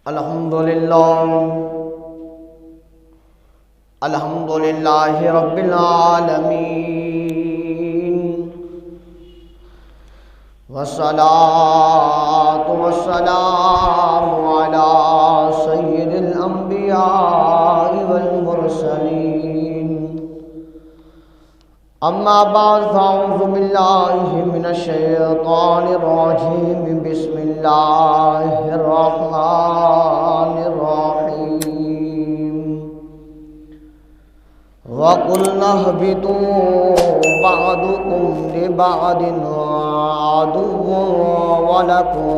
الحمدللہ رب العالمین، والصلاة والسلام علی سید الانبیاء والمرسلین، اما بعد فاعوذ باللہ من الشیطان الرجیم، بسم اللہ الرحمن الرحیم۔ وَقُلْنَا اهْبِطُوا بَعْضُكُمْ لِبَعْضٍ عَدُوٌّ وَلَكُمْ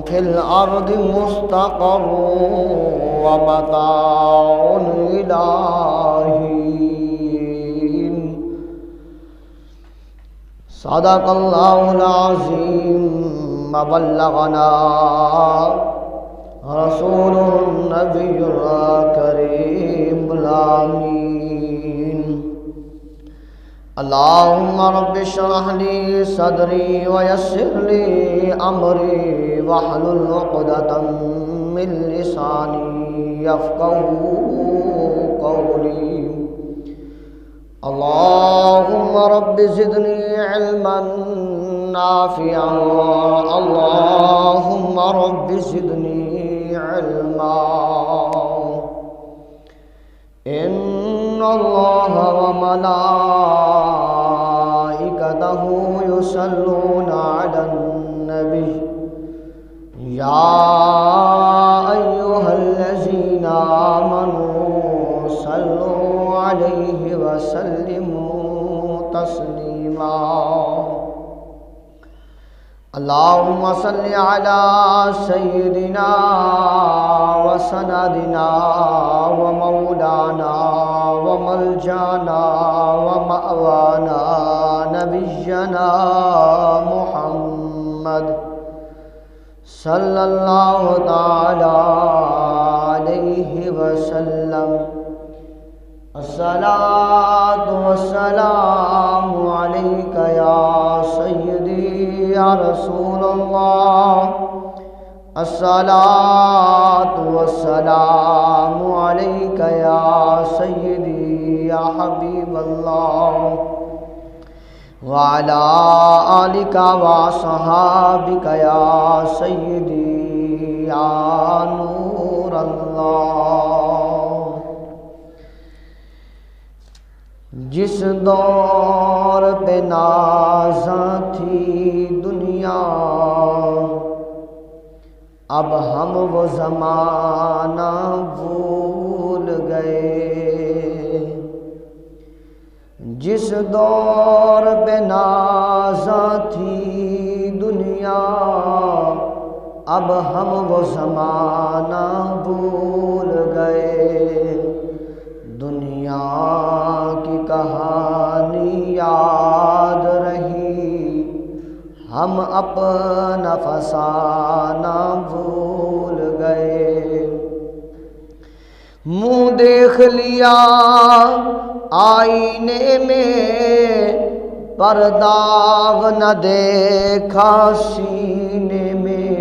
فِي الْأَرْضِ مُسْتَقَرٌّ وَمَتَاعٌ إِلَىٰ حِينٍ۔ صدق اللہ العظیم وبلغنا رسول النبی الکریم الامین۔ اللہم رب اشرح لی صدری ویسر لی امری واحلل عقدۃ من لسانی یفقہوا قولی۔ اللہم رب زدنی علما نافعا، اللہم رب زدنی علما۔ ان اللہ وملائکتہ یصلون علی النبی، یا ایہا الذین آمنوا صلوا علیہ وسلموا تسلیما۔ اللہم صل علی سیدنا وسندنا ومولانا وملجانا ومأوانا نبینا محمد صلی اللہ تعالی علیہ وسلم۔ الصلاۃ والسلام علیک یا سیدی یا رسول اللہ، الصلاۃ والسلام علیک یا سیدی یا حبیب اللہ، وعلی آلک وصحابک یا سیدی یا نور اللہ۔ جس دور پہ نازاں تھی دنیا، اب ہم وہ زمانہ بھول گئے۔ جس دور پہ نازاں تھی دنیا، اب ہم وہ زمانہ بھول گئے۔ دنیا کی کہانی یاد رہی، ہم اپنا فسانہ بھول گئے۔ منہ دیکھ لیا آئینے میں، پر داغ نہ دیکھا سینے میں۔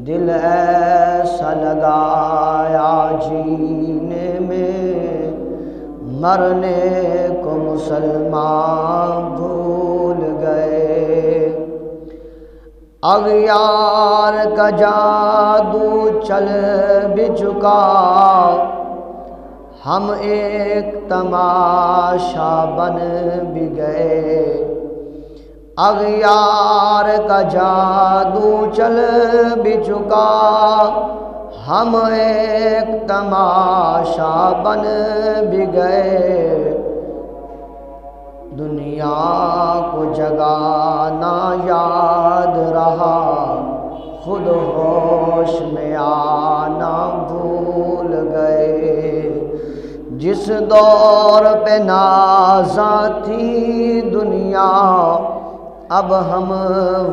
دل ایسا لگایا جینے میں، مرنے کو مسلمان بھول گئے۔ اغیار کا جادو چل بھی چکا، ہم ایک تماشا بن بھی گئے۔ اغیار کا جادو چل بھی چکا، ہم ایک تماشا بن بھی گئے۔ دنیا کو جگانا یاد رہا، خود ہوش میں آنا بھول گئے۔ جس دور پہ نازاں تھی دنیا، اب ہم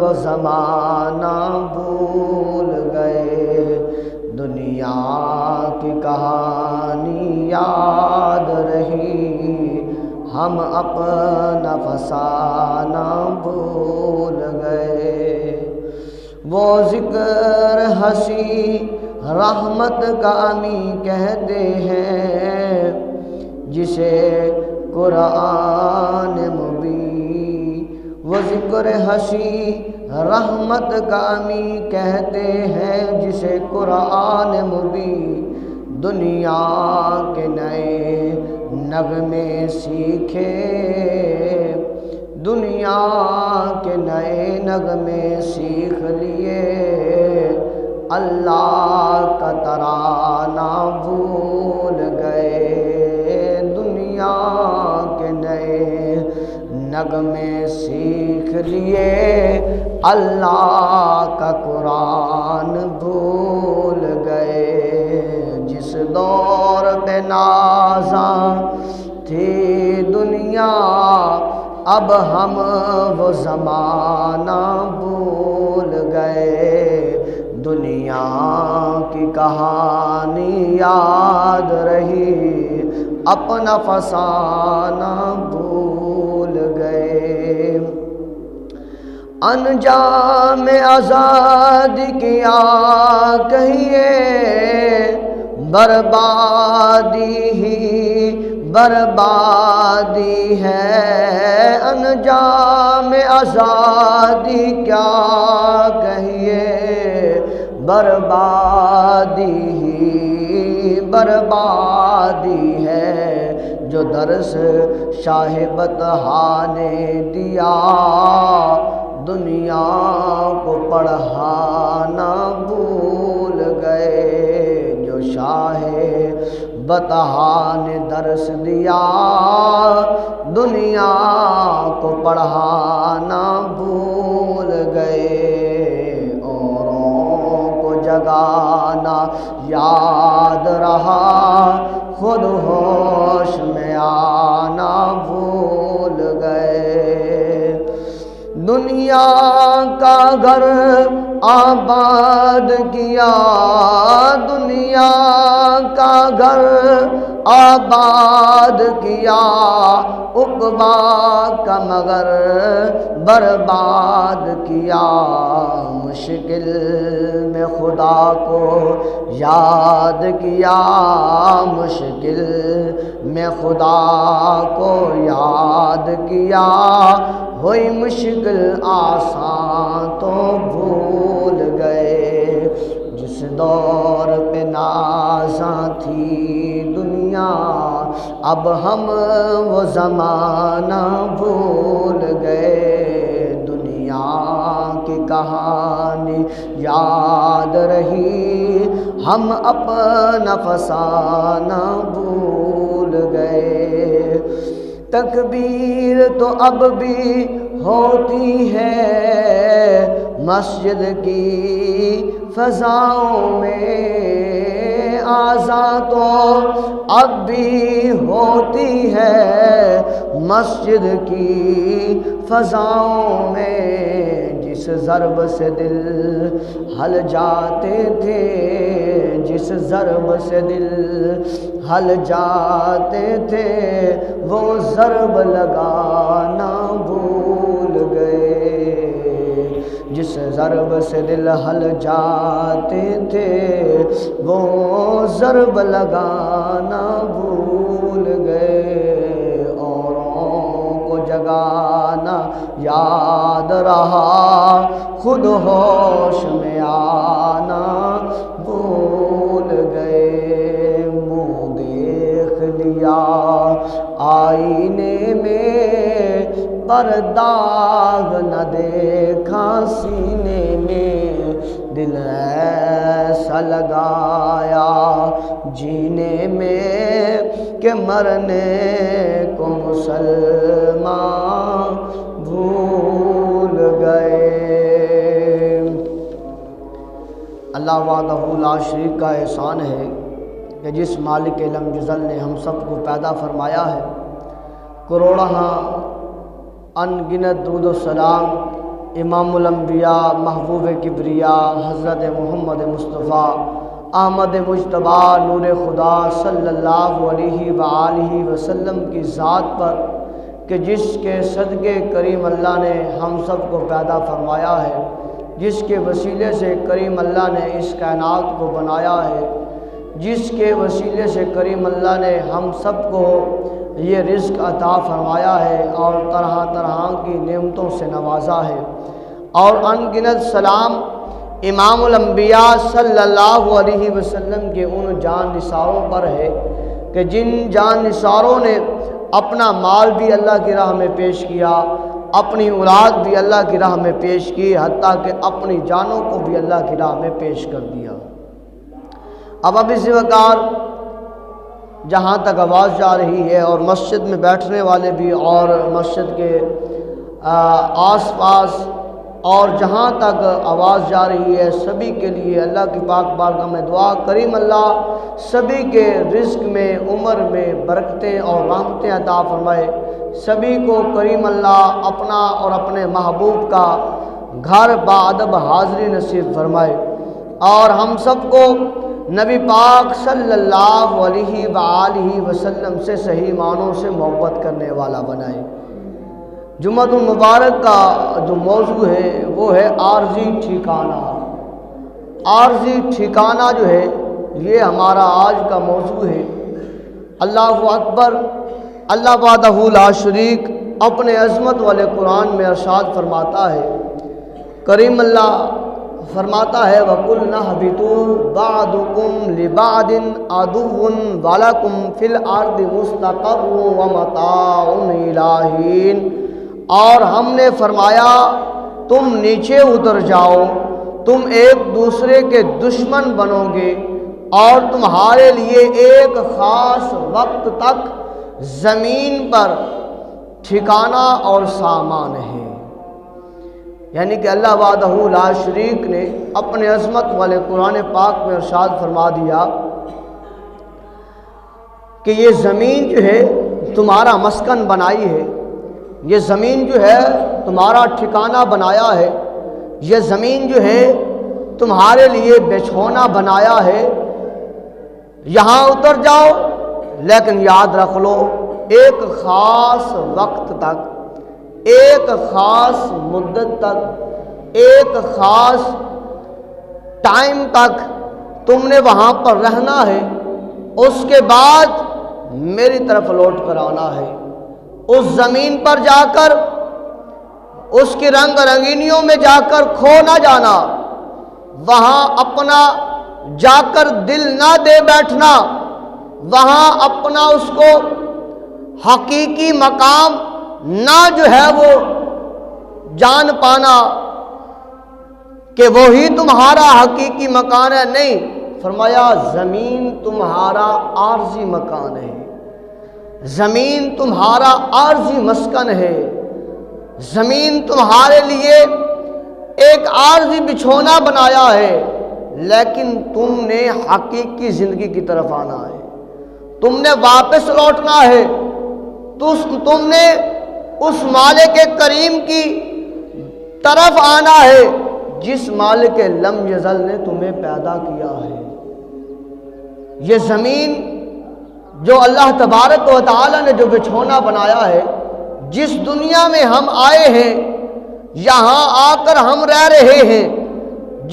وہ زمانہ بھول گئے۔ دنیا کی کہانی یاد رہی، ہم اپنا فسانہ بھول گئے۔ وہ ذکر ہنسی رحمت کا امی کہتے ہیں جسے قرآن مبین، وہ ذکر حسی رحمت کا امی کہتے ہیں جسے قرآن مبین، دنیا کے نئے نغمے سیکھے، دنیا کے نئے نغمے سیکھ لیے، اللہ کا ترانہ بھول گئے، دنیا کے نئے نغمے سیکھ لیے، اللہ کا قرآن بھول گئے، جس دور پہ نازاں تھی دنیا اب ہم وہ زمانہ بھول گئے، دنیا کی کہانی یاد رہی اپنا فسانہ بھول گئے، انجام آزاد کیا کہیے، بربادی ہی بربادی ہے، انجام آزادی کیا کہیے، بربادی ہی بربادی ہے، جو درس شاہ بطحا نے دیا دنیا کو پڑھانا بھول گئے، جو شاہ بطحا نے درس دیا دنیا کو پڑھانا بھول گئے، اوروں کو جگانا یاد رہا خود ہوش میں آنا بھول گئے، دنیا کا گھر آباد کیا، دنیا کا گھر آباد کیا، عقبیٰ کا مگر برباد کیا، مشکل میں خدا کو یاد کیا، مشکل میں خدا کو یاد کیا، ہوئی مشکل آسان تو بھول گئے، جس دور پہ نازاں تھی دنیا اب ہم وہ زمانہ بھول گئے، دنیا کی کہانی یاد رہی ہم اپنا فسانہ بھول گئے، تکبیر تو اب بھی ہوتی ہے مسجد کی فضاؤں میں، آذان تو اب بھی ہوتی ہے مسجد کی فضاؤں میں، جس ضرب سے دل ہل جاتے تھے، جس ضرب سے دل ہل جاتے تھے، وہ ضرب لگانا بھول گئے، جس ضرب سے دل ہل جاتے تھے وہ ضرب لگانا بھول گئے، اوروں کو جگانا یاد رہا خود ہوش میں آنا بھول گئے، منہ دیکھ لیا آئینے میں پر داغ نہ دیکھا سینے میں، دل ایسا لگایا جینے میں کہ مرنے کو مسلمان بھول گئے۔ اللہ وحدہ لا شریک کا احسان ہے کہ جس مالک لم یزل نے ہم سب کو پیدا فرمایا ہے، کروڑہاں ان گنت درود و سلام امام الانبیاء محبوب کبریاء حضرت محمد مصطفیٰ احمد مجتبی نور خدا صلی اللہ علیہ وآلہ وسلم کی ذات پر کہ جس کے صدقے کریم اللہ نے ہم سب کو پیدا فرمایا ہے، جس کے وسیلے سے کریم اللہ نے اس کائنات کو بنایا ہے، جس کے وسیلے سے کریم اللہ نے ہم سب کو یہ رزق عطا فرمایا ہے اور طرح طرح کی نعمتوں سے نوازا ہے، اور ان گنت سلام امام الانبیاء صلی اللہ علیہ وسلم کے ان جان نثاروں پر ہے کہ جن جان نثاروں نے اپنا مال بھی اللہ کی راہ میں پیش کیا، اپنی اولاد بھی اللہ کی راہ میں پیش کی، حتیٰ کہ اپنی جانوں کو بھی اللہ کی راہ میں پیش کر دیا۔ اب اسی وقار جہاں تک آواز جا رہی ہے اور مسجد میں بیٹھنے والے بھی اور مسجد کے آس پاس اور جہاں تک آواز جا رہی ہے سبھی کے لیے اللہ کی پاک بارگاہ میں دعا، کریم اللہ سبھی کے رزق میں، عمر میں برکتیں اور رحمتیں عطا فرمائے، سبھی کو کریم اللہ اپنا اور اپنے محبوب کا گھر باادب حاضری نصیب فرمائے، اور ہم سب کو نبی پاک صلی اللہ علیہ وآلہ وسلم سے صحیح معنوں سے محبت کرنے والا بنائے۔ جمعۃ المبارک کا جو موضوع ہے وہ ہے عارضی ٹھکانہ۔ عارضی ٹھکانہ جو ہے یہ ہمارا آج کا موضوع ہے۔ اللہ اکبر، اللہ وحدہ لا شریک اپنے عظمت والے قرآن میں ارشاد فرماتا ہے، کریم اللہ فرماتا ہے وَقُلْنَا اهْبِطُوا بَعْضُكُمْ لِبَعْضٍ عَدُوٌّ وَلَكُمْ فِي الْأَرْضِ مُسْتَقَرٌّ وَمَتَاعٌ إِلَىٰ حِینٍ، اور ہم نے فرمایا تم نیچے اتر جاؤ، تم ایک دوسرے کے دشمن بنو گے، اور تمہارے لیے ایک خاص وقت تک زمین پر ٹھکانہ اور سامان ہے۔ یعنی کہ اللہ وحدہ لا شریک نے اپنے عظمت والے قرآن پاک میں ارشاد فرما دیا کہ یہ زمین جو ہے تمہارا مسکن بنائی ہے، یہ زمین جو ہے تمہارا ٹھکانہ بنایا ہے، یہ زمین جو ہے تمہارے لیے بچھونا بنایا ہے، یہاں اتر جاؤ، لیکن یاد رکھ لو ایک خاص وقت تک، ایک خاص مدت تک، ایک خاص ٹائم تک تم نے وہاں پر رہنا ہے، اس کے بعد میری طرف لوٹ کر آنا ہے۔ اس زمین پر جا کر اس کی رنگ رنگینیوں میں جا کر کھو نہ جانا، وہاں اپنا جا کر دل نہ دے بیٹھنا، وہاں اپنا اس کو حقیقی مقام نہ جو ہے وہ جان پانا کہ وہی تمہارا حقیقی مکان ہے، نہیں، فرمایا زمین تمہارا عارضی مکان ہے، زمین تمہارا عارضی مسکن ہے، زمین تمہارے لیے ایک عارضی بچھونا بنایا ہے، لیکن تم نے حقیقی زندگی کی طرف آنا ہے، تم نے واپس لوٹنا ہے، تم نے اس مالک کریم کی طرف آنا ہے جس مالک لم یزل نے تمہیں پیدا کیا ہے۔ یہ زمین جو اللہ تبارک و تعالی نے جو بچھونا بنایا ہے، جس دنیا میں ہم آئے ہیں، یہاں آ کر ہم رہ رہے ہیں،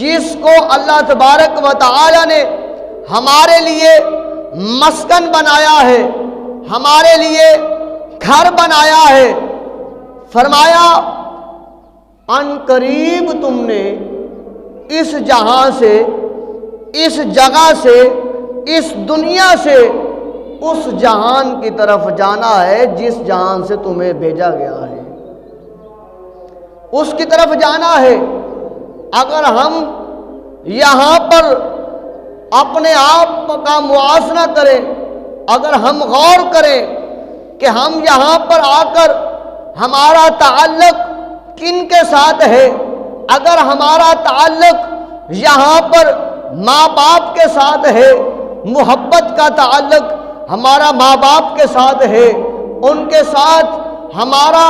جس کو اللہ تبارک و تعالی نے ہمارے لیے مسکن بنایا ہے، ہمارے لیے گھر بنایا ہے، فرمایا ان قریب تم نے اس جہاں سے، اس جگہ سے، اس دنیا سے اس جہان کی طرف جانا ہے جس جہان سے تمہیں بھیجا گیا ہے، اس کی طرف جانا ہے۔ اگر ہم یہاں پر اپنے آپ کا موازنہ کریں، اگر ہم غور کریں کہ ہم یہاں پر آ کر ہمارا تعلق کن کے ساتھ ہے، اگر ہمارا تعلق یہاں پر ماں باپ کے ساتھ ہے، محبت کا تعلق ہمارا ماں باپ کے ساتھ ہے، ان کے ساتھ ہمارا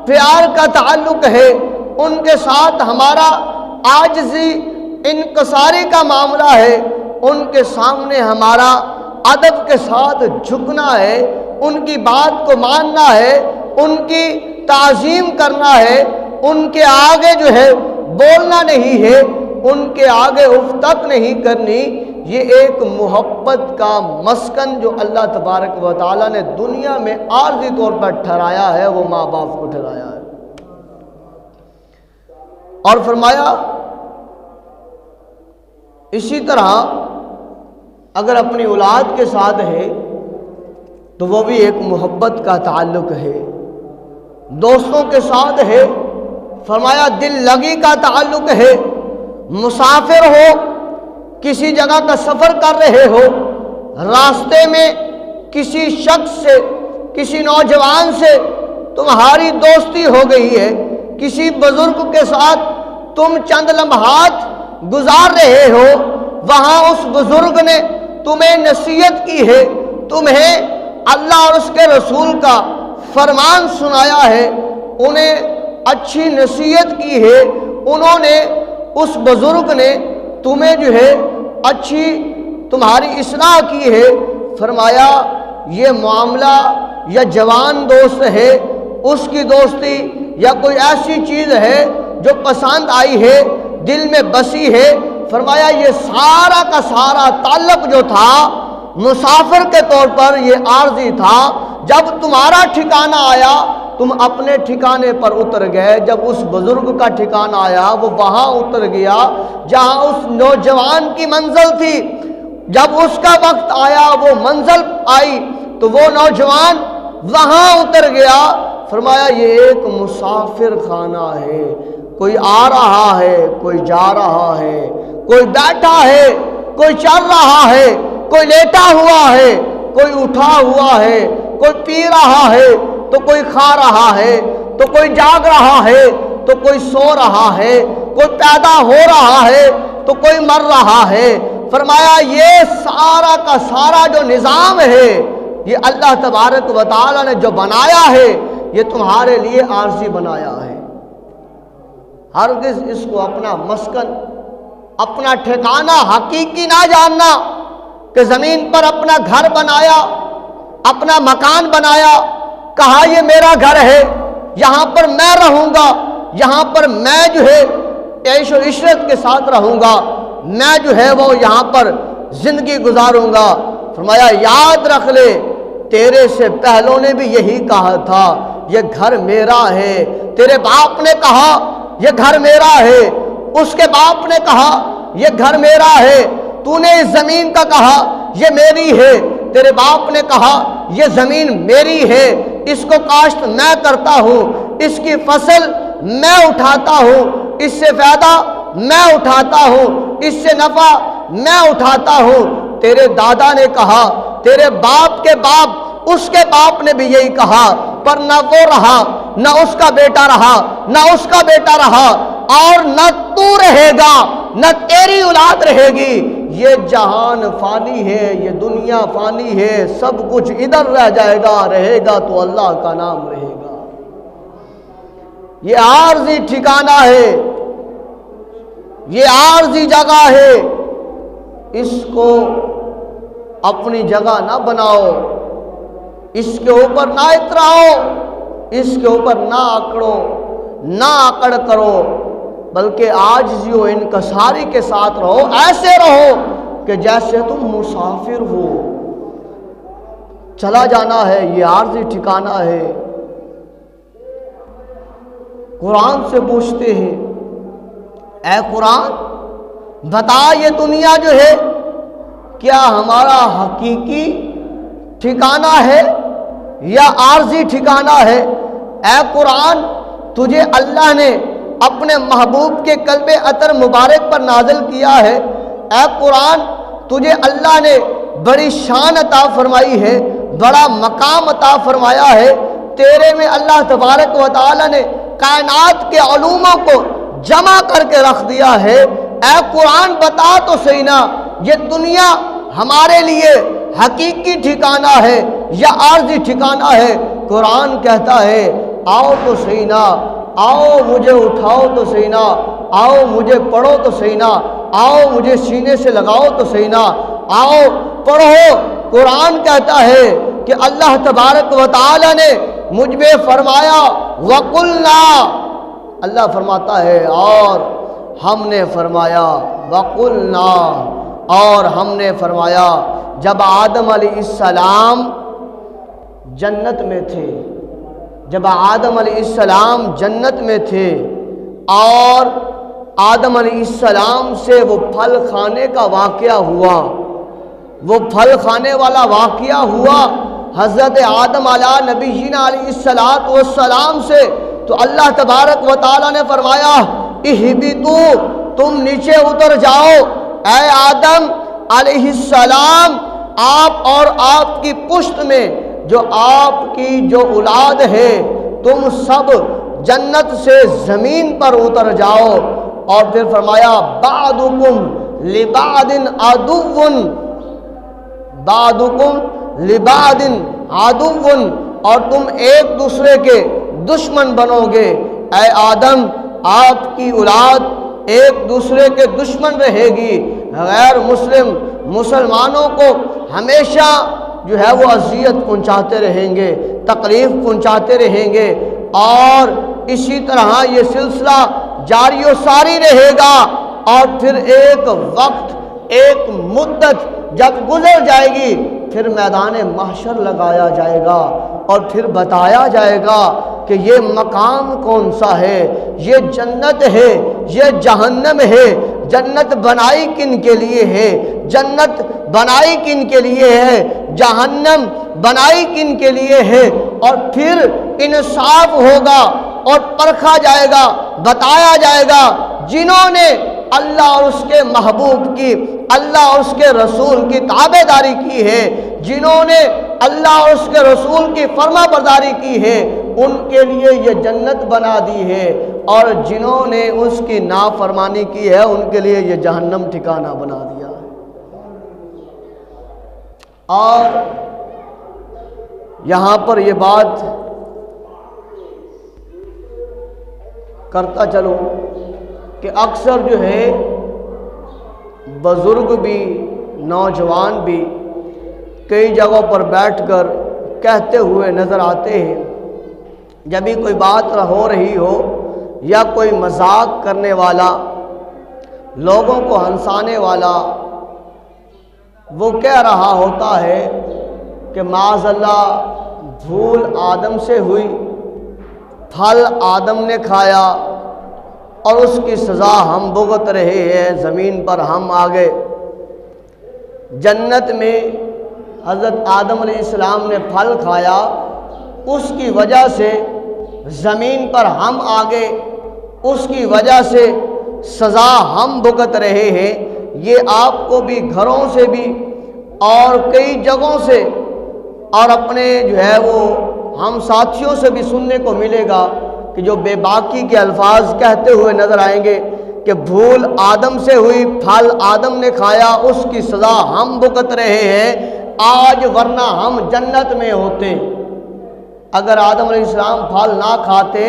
پیار کا تعلق ہے، ان کے ساتھ ہمارا عاجزی انکساری کا معاملہ ہے، ان کے سامنے ہمارا ادب کے ساتھ جھکنا ہے، ان کی بات کو ماننا ہے، ان کی تعظیم کرنا ہے، ان کے آگے جو ہے بولنا نہیں ہے، ان کے آگے اف تک نہیں کرنی۔ یہ ایک محبت کا مسکن جو اللہ تبارک و تعالیٰ نے دنیا میں عارضی طور پر ٹھہرایا ہے، وہ ماں باپ کو ٹھہرایا ہے۔ اور فرمایا اسی طرح اگر اپنی اولاد کے ساتھ ہے تو وہ بھی ایک محبت کا تعلق ہے، دوستوں کے ساتھ ہے، فرمایا دل لگی کا تعلق ہے، مسافر ہو، کسی جگہ کا سفر کر رہے ہو، راستے میں کسی شخص سے، کسی نوجوان سے تمہاری دوستی ہو گئی ہے، کسی بزرگ کے ساتھ تم چند لمحات گزار رہے ہو، وہاں اس بزرگ نے تمہیں نصیحت کی ہے، تمہیں اللہ اور اس کے رسول کا فرمان سنایا ہے، انہیں اچھی نصیحت کی ہے، انہوں نے اس بزرگ نے تمہیں جو ہے اچھی تمہاری اصلاح کی ہے، فرمایا یہ معاملہ یا جوان دوست ہے، اس کی دوستی یا کوئی ایسی چیز ہے جو پسند آئی ہے، دل میں بسی ہے، فرمایا یہ سارا کا سارا تعلق جو تھا مسافر کے طور پر یہ عارضی تھا، جب تمہارا ٹھکانہ آیا تم اپنے ٹھکانے پر اتر گئے، جب اس بزرگ کا ٹھکانہ آیا وہ وہاں اتر گیا جہاں اس نوجوان کی منزل تھی، جب اس کا وقت آیا وہ منزل آئی تو وہ نوجوان وہاں اتر گیا، فرمایا یہ ایک مسافر خانہ ہے، کوئی آ رہا ہے، کوئی جا رہا ہے، کوئی بیٹھا ہے، کوئی چل رہا ہے، کوئی لیٹا ہوا ہے، کوئی اٹھا ہوا ہے، کوئی پی رہا ہے تو کوئی کھا رہا ہے، تو کوئی جاگ رہا ہے تو کوئی سو رہا ہے، کوئی پیدا ہو رہا ہے تو کوئی مر رہا ہے، فرمایا یہ سارا کا سارا جو نظام ہے یہ اللہ تبارک و تعالیٰ نے جو بنایا ہے یہ تمہارے لیے عارضی بنایا ہے، ہرگز اس کو اپنا مسکن، اپنا ٹھکانہ حقیقی نہ جاننا کہ زمین پر اپنا گھر بنایا، اپنا مکان بنایا، کہا یہ میرا گھر ہے، یہاں پر میں رہوں گا، یہاں پر میں جو ہے عیش و عشرت کے ساتھ رہوں گا، میں جو ہے وہ یہاں پر زندگی گزاروں گا، فرمایا یاد رکھ لے تیرے سے پہلوں نے بھی یہی کہا تھا یہ گھر میرا ہے، تیرے باپ نے کہا یہ گھر میرا ہے، اس کے باپ نے کہا یہ گھر میرا ہے، تو نے اس زمین کا کہا یہ میری ہے، تیرے باپ نے کہا یہ زمین میری ہے، اس کو کاشت میں کرتا ہوں، اس کی فصل میں اٹھاتا ہوں، اس سے فائدہ میں اٹھاتا ہوں، اس سے نفع میں اٹھاتا ہوں، تیرے دادا نے کہا، تیرے باپ کے باپ، اس کے باپ نے بھی یہی کہا، پر نہ وہ رہا، نہ اس کا بیٹا رہا، نہ اس کا بیٹا رہا، اور نہ تو رہے گا، نہ تیری اولاد رہے گی، یہ جہان فانی ہے، یہ دنیا فانی ہے، سب کچھ ادھر رہ جائے گا، رہے گا تو اللہ کا نام رہے گا، یہ عارضی ٹھکانہ ہے، یہ عارضی جگہ ہے، اس کو اپنی جگہ نہ بناؤ، اس کے اوپر نہ اتراؤ، اس کے اوپر نہ اکڑو، نہ اکڑ کرو، بلکہ عاجزی و انکساری کے ساتھ رہو، ایسے رہو کہ جیسے تم مسافر ہو، چلا جانا ہے، یہ عارضی ٹھکانہ ہے۔ قرآن سے پوچھتے ہیں اے قرآن بتا یہ دنیا جو ہے کیا ہمارا حقیقی ٹھکانہ ہے یا عارضی ٹھکانہ ہے؟ اے قرآن تجھے اللہ نے اپنے محبوب کے قلب عطر مبارک پر نازل کیا ہے، اے قرآن تجھے اللہ نے بڑی شان عطا فرمائی ہے، بڑا مقام عطا فرمایا ہے، تیرے میں اللہ تبارک و تعالی نے کائنات کے علوموں کو جمع کر کے رکھ دیا ہے، اے قرآن بتا تو صحیح نا یہ دنیا ہمارے لیے حقیقی ٹھکانہ ہے یا عارضی ٹھکانہ ہے؟ قرآن کہتا ہے آؤ تو صحیح نا، آؤ مجھے اٹھاؤ تو صحیح نا، آؤ مجھے پڑھو تو صحیح نا، آؤ مجھے سینے سے لگاؤ تو صحیح نا، آؤ پڑھو۔ قرآن کہتا ہے کہ اللہ تبارک و تعالی نے مجھ میں فرمایا وَقُلْنَا، اللہ فرماتا ہے اور ہم نے فرمایا وقلنا، اور ہم نے فرمایا جب آدم علیہ السلام جنت میں تھے، جب آدم علیہ السلام جنت میں تھے اور آدم علیہ السلام سے وہ پھل کھانے کا واقعہ ہوا، وہ پھل کھانے والا واقعہ ہوا حضرت آدم علیہ نبینا علیہ السلام سے، تو اللہ تبارک و تعالیٰ نے فرمایا اہبطوا، تم نیچے اتر جاؤ، اے آدم علیہ السلام، آپ اور آپ کی پشت میں جو آپ کی جو اولاد ہے تم سب جنت سے زمین پر اتر جاؤ، اور پھر فرمایا بعضکم لبعض عدو، بعضکم لبعض عدو، اور تم ایک دوسرے کے دشمن بنو گے۔ اے آدم، آپ کی اولاد ایک دوسرے کے دشمن رہے گی، غیر مسلمانوں کو ہمیشہ جو ہے وہ اذیت پہنچاتے رہیں گے، تکلیف پہنچاتے رہیں گے، اور اسی طرح یہ سلسلہ جاری و ساری رہے گا، اور پھر ایک وقت، ایک مدت جب گزر جائے گی، پھر میدان محشر لگایا جائے گا اور پھر بتایا جائے گا کہ یہ مقام کون سا ہے، یہ جنت ہے، یہ جہنم ہے، جنت بنائی کن کے لیے ہے، جنت بنائی کن کے لیے ہے، جہنم بنائی کن کے لیے ہے، اور پھر انصاف ہوگا اور پرکھا جائے گا، بتایا جائے گا جنہوں نے اللہ اور اس کے محبوب کی، اللہ اور اس کے رسول کی تابع داری کی ہے، جنہوں نے اللہ اور اس کے رسول کی فرما برداری کی ہے، ان کے لیے یہ جنت بنا دی ہے، اور جنہوں نے اس کی نافرمانی کی ہے ان کے لیے یہ جہنم ٹھکانہ بنا دیا ہے۔ اور یہاں پر یہ بات کرتا چلوں کہ اکثر جو ہے بزرگ بھی، نوجوان بھی کئی جگہوں پر بیٹھ کر کہتے ہوئے نظر آتے ہیں، جب بھی کوئی بات ہو رہی ہو یا کوئی مذاق کرنے والا، لوگوں کو ہنسانے والا، وہ کہہ رہا ہوتا ہے کہ معاذ اللہ بھول آدم سے ہوئی، پھل آدم نے کھایا اور اس کی سزا ہم بھگت رہے ہیں، زمین پر ہم آ گئے۔ جنت میں حضرت آدم علیہ السلام نے پھل کھایا، اس کی وجہ سے زمین پر ہم آ گئے، اس کی وجہ سے سزا ہم بھگت رہے ہیں۔ یہ آپ کو بھی گھروں سے بھی اور کئی جگہوں سے اور اپنے جو ہے وہ ہم ساتھیوں سے بھی سننے کو ملے گا کہ جو بے باکی کے الفاظ کہتے ہوئے نظر آئیں گے کہ بھول آدم سے ہوئی، پھل آدم نے کھایا، اس کی سزا ہم بھگت رہے ہیں آج، ورنہ ہم جنت میں ہوتے۔ اگر آدم علیہ السلام پھل نہ کھاتے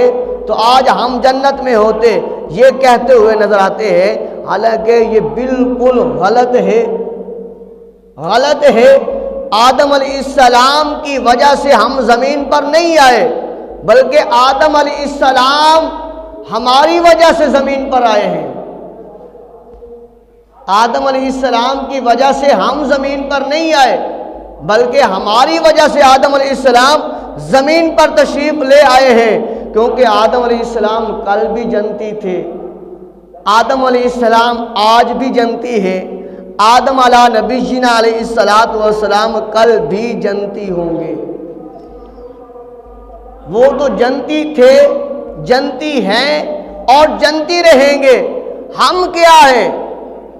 تو آج ہم جنت میں ہوتے، یہ کہتے ہوئے نظر آتے ہیں، حالانکہ یہ بالکل غلط ہے، غلط ہے۔ آدم علیہ السلام کی وجہ سے ہم زمین پر نہیں آئے، بلکہ آدم علیہ السلام ہماری وجہ سے زمین پر آئے ہیں۔ آدم علیہ السلام کی وجہ سے ہم زمین پر نہیں آئے، بلکہ ہماری وجہ سے آدم علیہ السلام زمین پر تشریف لے آئے ہیں، کیونکہ آدم علیہ السلام کل بھی جنتی تھے، آدم علیہ السلام آج بھی جنتی ہے، آدم علیہ نبینا علیہ السلام کل بھی جنتی ہوں گے۔ وہ تو جنتی تھے، جنتی ہیں اور جنتی رہیں گے، ہم کیا ہیں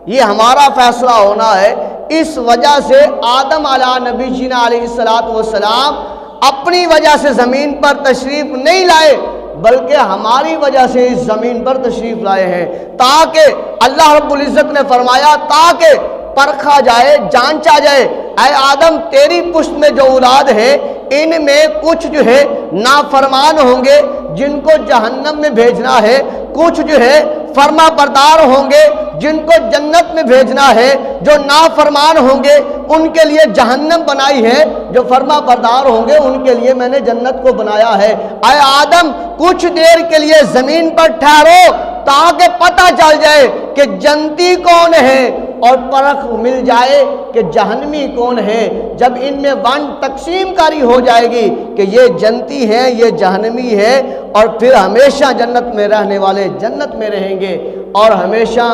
یہ ہمارا فیصلہ ہونا ہے۔ اس وجہ سے آدم علیہ نبینا علیہ السلام اپنی وجہ سے زمین پر تشریف نہیں لائے، بلکہ ہماری وجہ سے اس زمین پر تشریف لائے ہیں، تاکہ اللہ رب العزت نے فرمایا تاکہ پرکھا جائے، جانچا جائے، اے آدم تیری پشت میں جو اولاد ہے ان میں کچھ جو ہے نافرمان ہوں گے جن کو جہنم میں بھیجنا ہے، کچھ جو ہے فرما بردار ہوں گے جن کو جنت میں بھیجنا ہے، جو نافرمان ہوں گے ان کے لیے جہنم بنائی ہے، جو فرما بردار ہوں گے ان کے لیے میں نے جنت کو بنایا ہے۔ اے آدم کچھ دیر کے لیے زمین پر ٹھہرو، تاکہ پتہ چل جائے کہ جنتی کون ہے اور پرکھ مل جائے کہ جہنمی کون ہے۔ جب ان میں ون تقسیم کاری ہو جائے گی کہ یہ جنتی ہے یہ جہنمی ہے، اور پھر ہمیشہ جنت میں رہنے والے جنت میں رہیں گے اور ہمیشہ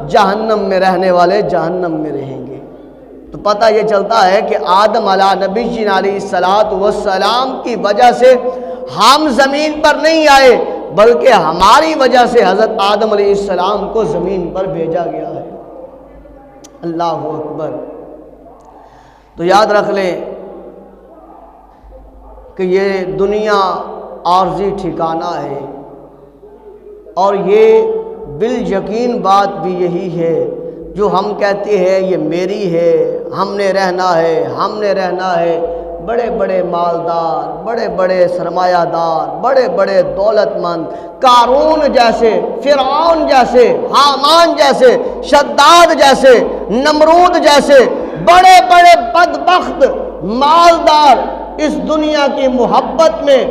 جہنم میں رہنے والے جہنم میں رہیں گے۔ تو پتہ یہ چلتا ہے کہ آدم علیہ نبی جی علیہ السلام کی وجہ سے ہم زمین پر نہیں آئے، بلکہ ہماری وجہ سے حضرت آدم علیہ السلام کو زمین پر بھیجا گیا ہے۔ اللہ اکبر۔ تو یاد رکھ لیں کہ یہ دنیا عارضی ٹھکانہ ہے، اور یہ بالیقین بات بھی یہی ہے جو ہم کہتے ہیں یہ میری ہے، ہم نے رہنا ہے۔ بڑے بڑے مالدار، بڑے بڑے سرمایہ دار، بڑے بڑے دولت مند، قارون جیسے، فرعون جیسے، حامان جیسے، شداد جیسے، نمرود جیسے بڑے بڑے بدبخت مالدار اس دنیا کی محبت میں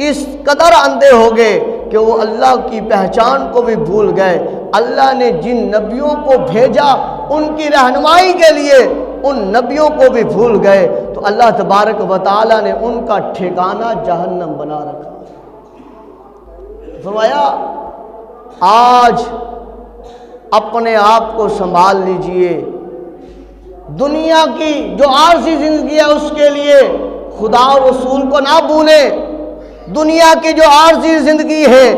اس قدر اندھے ہو گئے کہ وہ اللہ کی پہچان کو بھی بھول گئے۔ اللہ نے جن نبیوں کو بھیجا ان کی رہنمائی کے لیے ان نبیوں کو بھی بھول گئے، تو اللہ تبارک و تعالی نے ان کا ٹھکانہ جہنم بنا رکھا۔ فرمایا آج اپنے آپ کو سنبھال لیجئے، دنیا کی جو عارضی زندگی ہے اس کے لیے خدا اور رسول کو نہ بھولیں، دنیا کی جو عارضی زندگی ہے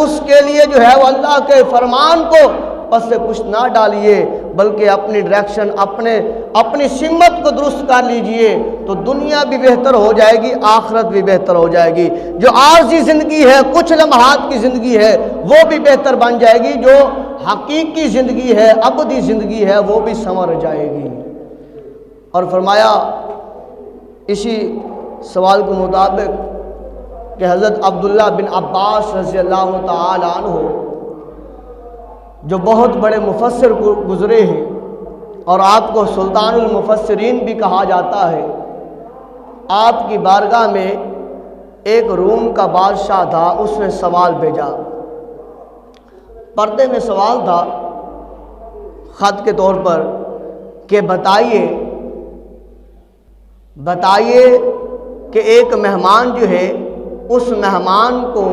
اس کے لیے جو ہے وہ اللہ کے فرمان کو پس سے کچھ نہ ڈالیے، بلکہ اپنی ڈائریکشن اپنی سمت کو درست کر لیجئے، تو دنیا بھی بہتر ہو جائے گی، آخرت بھی بہتر ہو جائے گی۔ جو عارضی زندگی ہے، کچھ لمحات کی زندگی ہے، وہ بھی بہتر بن جائے گی، جو حقیقی زندگی ہے، ابدی زندگی ہے، وہ بھی سنور جائے گی۔ اور فرمایا اسی سوال کے مطابق کہ حضرت عبداللہ بن عباس رضی اللہ تعالی عنہ جو بہت بڑے مفسر گزرے ہیں اور آپ کو سلطان المفسرین بھی کہا جاتا ہے، آپ کی بارگاہ میں ایک روم کا بادشاہ تھا، اس نے سوال بھیجا، پردے میں سوال تھا خط کے طور پر کہ بتائیے کہ ایک مہمان جو ہے اس مہمان کو،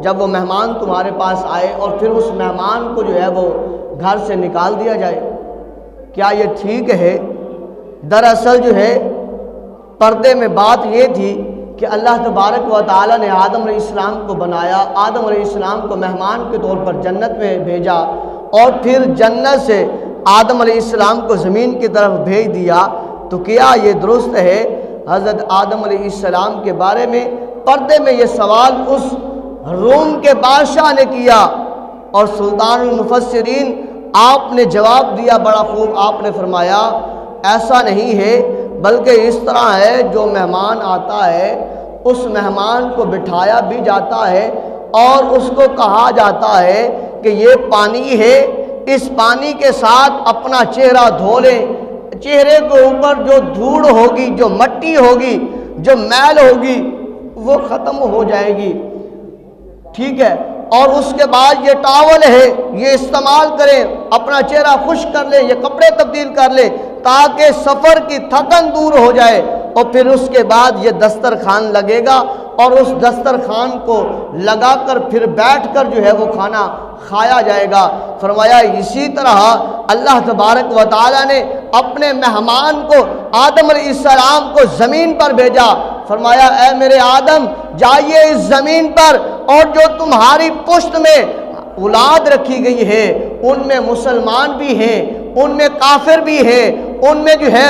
جب وہ مہمان تمہارے پاس آئے اور پھر اس مہمان کو جو ہے وہ گھر سے نکال دیا جائے، کیا یہ ٹھیک ہے؟ دراصل جو ہے پردے میں بات یہ تھی کہ اللہ تبارک و تعالی نے آدم علیہ السلام کو بنایا، آدم علیہ السلام کو مہمان کے طور پر جنت میں بھیجا، اور پھر جنت سے آدم علیہ السلام کو زمین کی طرف بھیج دیا، تو کیا یہ درست ہے؟ حضرت آدم علیہ السلام کے بارے میں پردے میں یہ سوال اس روم کے بادشاہ نے کیا، اور سلطان المفسرین آپ نے جواب دیا بڑا خوب۔ آپ نے فرمایا ایسا نہیں ہے، بلکہ اس طرح ہے، جو مہمان آتا ہے اس مہمان کو بٹھایا بھی جاتا ہے اور اس کو کہا جاتا ہے کہ یہ پانی ہے، اس پانی کے ساتھ اپنا چہرہ دھو لیں، چہرے کے اوپر جو دھوڑ ہوگی، جو مٹی ہوگی، جو میل ہوگی وہ ختم ہو جائے گی، ٹھیک ہے؟ اور اس کے بعد یہ ٹاول ہے یہ استعمال کریں، اپنا چہرہ خشک کر لیں، یہ کپڑے تبدیل کر لیں تاکہ سفر کی تھکن دور ہو جائے، اور پھر اس کے بعد یہ دسترخوان لگے گا اور اس دسترخوان کو لگا کر پھر بیٹھ کر جو ہے وہ کھانا کھایا جائے گا۔ فرمایا اسی طرح اللہ تبارک و تعالی نے اپنے مہمان کو آدم علیہ السلام کو زمین پر بھیجا، فرمایا اے میرے آدم جائیے اس زمین پر، اور جو تمہاری پشت میں اولاد رکھی گئی ہے ان میں مسلمان بھی ہیں، ان میں کافر بھی ہیں، ان میں جو ہے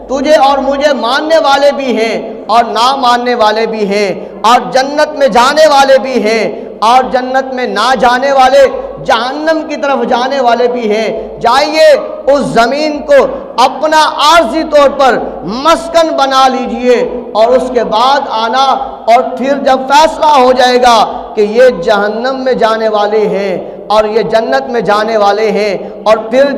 تجھے اور مجھے ماننے والے بھی ہیں اور نہ ماننے والے بھی ہیں، اور جنت میں جانے والے بھی ہیں اور جنت میں نہ جانے والے، جہنم کی طرف جانے والے بھی ہیں۔ جائیے اس زمین کو اپنا عارضی طور پر مسکن بنا لیجئے، اور اس کے بعد آنا، اور پھر جب فیصلہ ہو جائے گا کہ یہ جہنم میں جانے والے ہیں اور یہ جنت میں جانے والے ہیں، اور پھر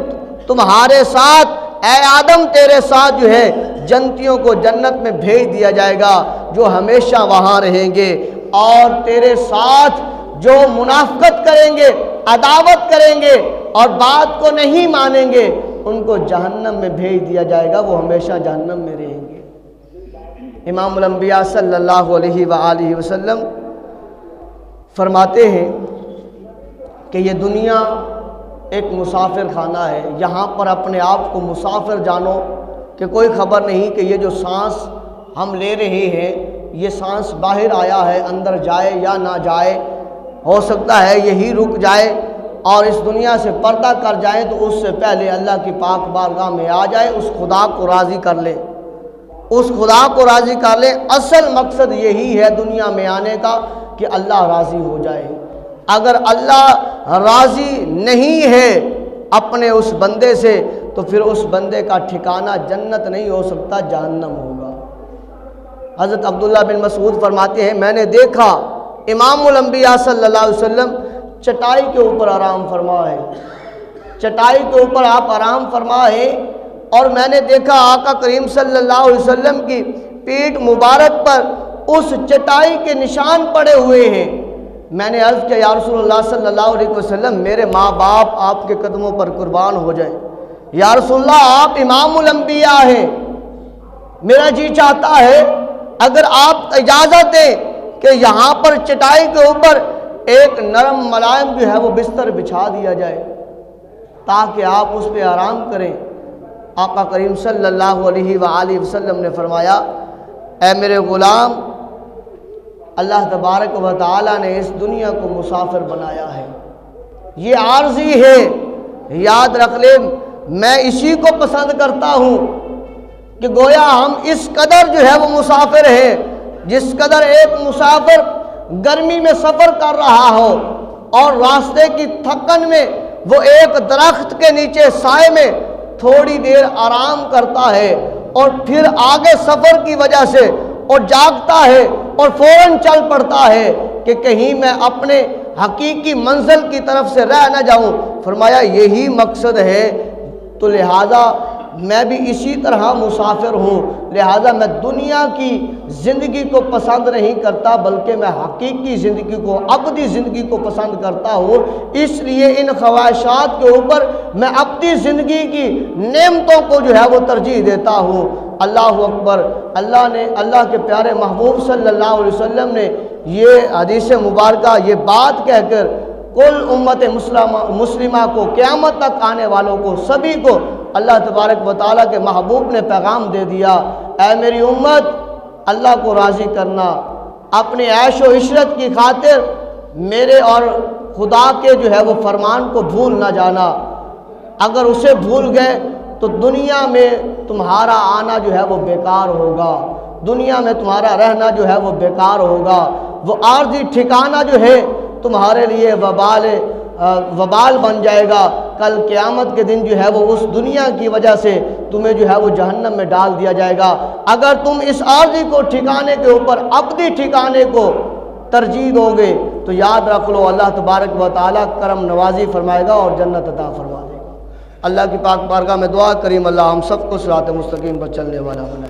تمہارے ساتھ اے آدم تیرے ساتھ جو ہے جنتیوں کو جنت میں بھیج دیا جائے گا جو ہمیشہ وہاں رہیں گے، اور تیرے ساتھ جو منافقت کریں گے، عداوت کریں گے اور بات کو نہیں مانیں گے، ان کو جہنم میں بھیج دیا جائے گا، وہ ہمیشہ جہنم میں رہیں گے۔ امام الانبیاء صلی اللہ علیہ وآلہ وسلم فرماتے ہیں کہ یہ دنیا ایک مسافر خانہ ہے، یہاں پر اپنے آپ کو مسافر جانو کہ کوئی خبر نہیں کہ یہ جو سانس ہم لے رہے ہیں، یہ سانس باہر آیا ہے، اندر جائے یا نہ جائے، ہو سکتا ہے یہی رک جائے اور اس دنیا سے پردہ کر جائے، تو اس سے پہلے اللہ کی پاک بارگاہ میں آ جائے، اس خدا کو راضی کر لے، اس خدا کو راضی کر لے۔ اصل مقصد یہی ہے دنیا میں آنے کا کہ اللہ راضی ہو جائے۔ اگر اللہ راضی نہیں ہے اپنے اس بندے سے تو پھر اس بندے کا ٹھکانہ جنت نہیں ہو سکتا، جہنم ہوگا۔ حضرت عبداللہ بن مسعود فرماتے ہیں میں نے دیکھا امام الانبیاء صلی اللہ علیہ وسلم چٹائی کے اوپر آرام فرما ہے، چٹائی کے اوپر آپ آرام فرما ہے، اور میں نے دیکھا آقا کریم صلی اللہ علیہ وسلم کی پیٹھ مبارک پر اس چٹائی کے نشان پڑے ہوئے ہیں۔ میں نے عرض کیا یا رسول اللہ صلی اللہ علیہ وسلم، میرے ماں باپ آپ کے قدموں پر قربان ہو جائیں۔ یا رسول اللہ آپ امام الانبیاء ہیں، میرا جی چاہتا ہے اگر آپ اجازت دیں کہ یہاں پر چٹائی کے اوپر ایک نرم ملائم جو ہے وہ بستر بچھا دیا جائے تاکہ آپ اس پہ آرام کریں۔ آقا کریم صلی اللہ علیہ وآلہ وسلم نے فرمایا اے میرے غلام، اللہ تبارک و تعالیٰ نے اس دنیا کو مسافر بنایا ہے، یہ عارضی ہے، یاد رکھ لے میں اسی کو پسند کرتا ہوں کہ گویا ہم اس قدر جو ہے وہ مسافر ہیں، جس قدر ایک مسافر گرمی میں سفر کر رہا ہو اور راستے کی تھکن میں وہ ایک درخت کے نیچے سائے میں تھوڑی دیر آرام کرتا ہے اور پھر آگے سفر کی وجہ سے اور جاگتا ہے اور فوراً چل پڑتا ہے کہ کہیں میں اپنے حقیقی منزل کی طرف سے رہ نہ جاؤں۔ فرمایا یہی مقصد ہے، تو لہٰذا میں بھی اسی طرح مسافر ہوں، لہٰذا میں دنیا کی زندگی کو پسند نہیں کرتا بلکہ میں حقیقی زندگی کو، ابدی زندگی کو پسند کرتا ہوں۔ اس لیے ان خواہشات کے اوپر میں ابدی زندگی کی نعمتوں کو جو ہے وہ ترجیح دیتا ہوں۔ اللہ اکبر۔ اللہ کے پیارے محبوب صلی اللہ علیہ وسلم نے یہ حدیث مبارکہ یہ بات کہہ کر کل امت مسلمہ کو، قیامت تک آنے والوں کو، سبھی کو اللہ تبارک و تعالیٰ کے محبوب نے پیغام دے دیا اے میری امت، اللہ کو راضی کرنا، اپنے عیش و عشرت کی خاطر میرے اور خدا کے جو ہے وہ فرمان کو بھول نہ جانا۔ اگر اسے بھول گئے تو دنیا میں تمہارا آنا جو ہے وہ بیکار ہوگا، دنیا میں تمہارا رہنا جو ہے وہ بیکار ہوگا، وہ عارضی ٹھکانہ جو ہے تمہارے لیے وبال بن جائے گا۔ کل قیامت کے دن جو ہے وہ اس دنیا کی وجہ سے تمہیں جو ہے وہ جہنم میں ڈال دیا جائے گا۔ اگر تم اس عارضی کو ٹھکانے کے اوپر ابدی ٹھکانے کو ترجیح دو گے تو یاد رکھ لو اللہ تبارک و تعالیٰ کرم نوازی فرمائے گا اور جنت عطا فرما دے گا۔ اللہ کی پاک بارگاہ میں دعا کریم اللہ ہم سب کو صراط مستقیم پر چلنے والا بنائے۔